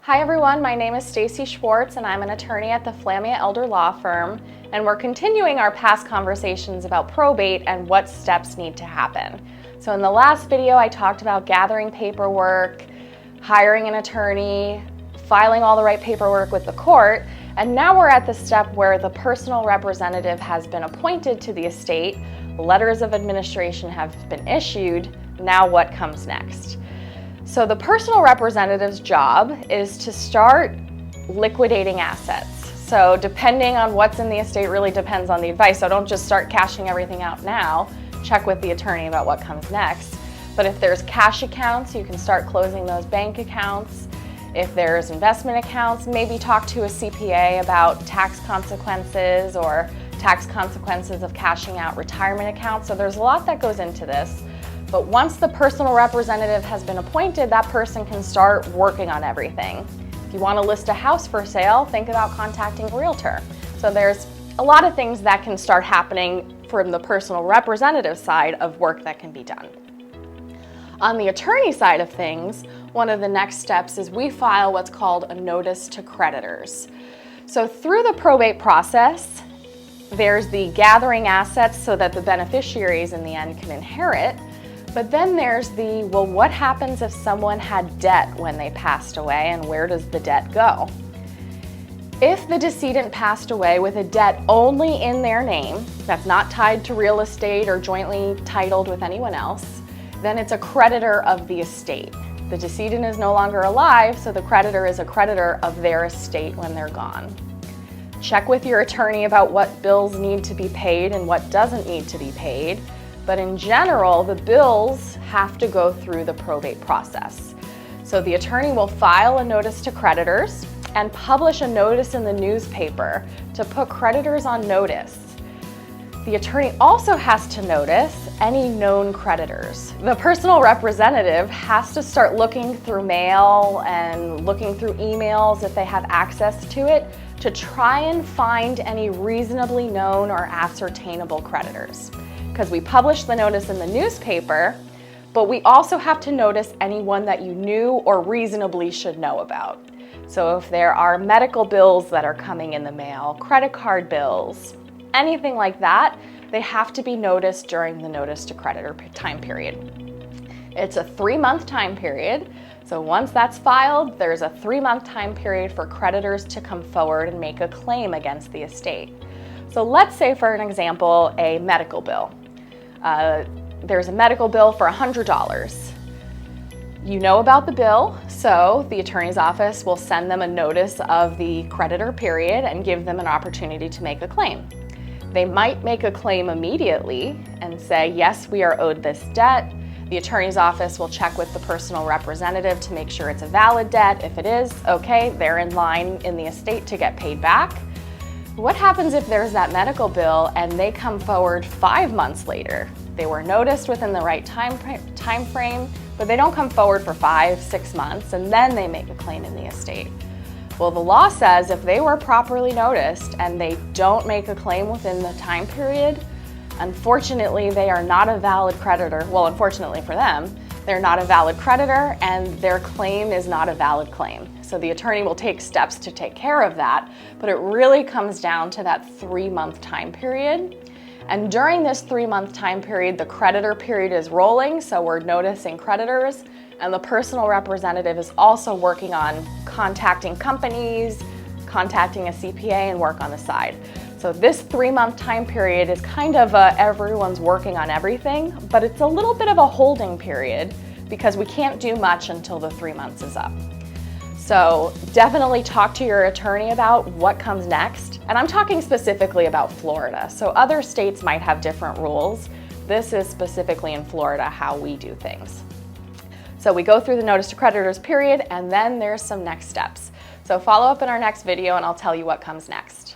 Hi everyone, my name is Stacey Schwartz and I'm an attorney at the Flammia Elder Law Firm, and we're continuing our past conversations about probate and what steps need to happen. So in the last video I talked about gathering paperwork, hiring an attorney, filing all the right paperwork with the court, and now we're at the step where the personal representative has been appointed to the estate, letters of administration have been issued. Now what comes next? So the personal representative's job is to start liquidating assets. So depending on what's in the estate really depends on the advice. So don't just start cashing everything out now. Check with the attorney about what comes next. But if there's cash accounts, you can start closing those bank accounts. If there's investment accounts, maybe talk to a CPA about tax consequences or tax consequences of cashing out retirement accounts. So there's a lot that goes into this. But once the personal representative has been appointed, that person can start working on everything. If you want to list a house for sale, think about contacting a realtor. So there's a lot of things that can start happening from the personal representative side of work that can be done. On the attorney side of things, one of the next steps is we file what's called a notice to creditors. So through the probate process, there's the gathering assets so that the beneficiaries in the end can inherit. But then there's the, well, what happens if someone had debt when they passed away, and where does the debt go? If the decedent passed away with a debt only in their name, that's not tied to real estate or jointly titled with anyone else, then it's a creditor of the estate. The decedent is no longer alive, so the creditor is a creditor of their estate when they're gone. Check with your attorney about what bills need to be paid and what doesn't need to be paid. But in general, the bills have to go through the probate process. So the attorney will file a notice to creditors and publish a notice in the newspaper to put creditors on notice. The attorney also has to notice any known creditors. The personal representative has to start looking through mail and looking through emails if they have access to it to try and find any reasonably known or ascertainable creditors. Because we publish the notice in the newspaper, but we also have to notice anyone that you knew or reasonably should know about. So if there are medical bills that are coming in the mail, credit card bills, anything like that, they have to be noticed during the notice to creditor time period. It's a 3-month time period. So once that's filed, there's a 3-month time period for creditors to come forward and make a claim against the estate. So let's say, for an example, a medical bill. There's a medical bill for $100. You know about the bill, so the attorney's office will send them a notice of the creditor period and give them an opportunity to make a claim. They might make a claim immediately and say, yes, we are owed this debt. The attorney's office will check with the personal representative to make sure it's a valid debt. If it is, okay, they're in line in the estate to get paid back. What happens if there's that medical bill and they come forward 5 months later? They were noticed within the right time frame, but they don't come forward for 5-6 months and then they make a claim in the estate. Well, the law says if they were properly noticed and they don't make a claim within the time period, unfortunately they are not a valid creditor. Well, unfortunately for them, they're not a valid creditor and their claim is not a valid claim. So the attorney will take steps to take care of that, but it really comes down to that 3-month time period. And during this 3-month time period, the creditor period is rolling, so we're noticing creditors, and the personal representative is also working on contacting companies, contacting a CPA, and work on the side. So this 3-month time period is kind of everyone's working on everything, but it's a little bit of a holding period because we can't do much until the 3 months is up. So definitely talk to your attorney about what comes next. And I'm talking specifically about Florida. So other states might have different rules. This is specifically in Florida how we do things. So we go through the notice to creditors period, and then there's some next steps. So follow up in our next video and I'll tell you what comes next.